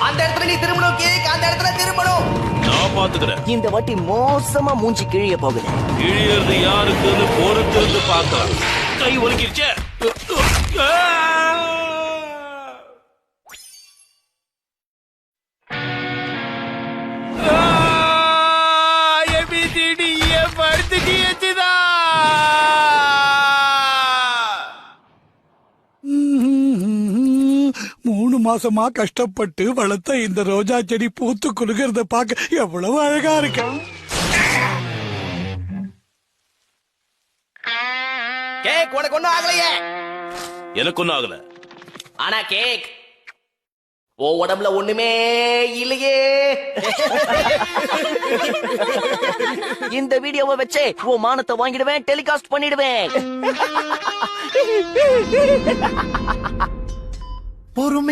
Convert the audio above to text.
அந்த இடத்துல நீ திரும்பணும் கேக், அந்த இடத்துல திரும்பணும். நான் பாத்துக்கிறேன். இந்த வாட்டி மோசமா மூஞ்சி கிழிய போகுது. கிழியறது யாருக்குன்னு பொறுத்து இருந்து பார்க்கலாம். கை ஒலிக்கிருச்சே. மூணு மாசமா கஷ்டப்பட்டு வளர்த்த இந்த ரோஜா செடி பூத்து குலுகிறத பார்க்க எவ்வளவு அழகா இருக்கு. கேக் உனக்கு ஒண்ணும் ஆகலையே. எனக்கு ஒன்னும் ஆகல. ஆனா கேக் ஓ உடம்புல ஒண்ணுமே இல்லையே. இந்த வீடியோவை வச்சே உன் மானத்தை வாங்கிடுவேன், டெலிகாஸ்ட் பண்ணிடுவேன். பொறுமை.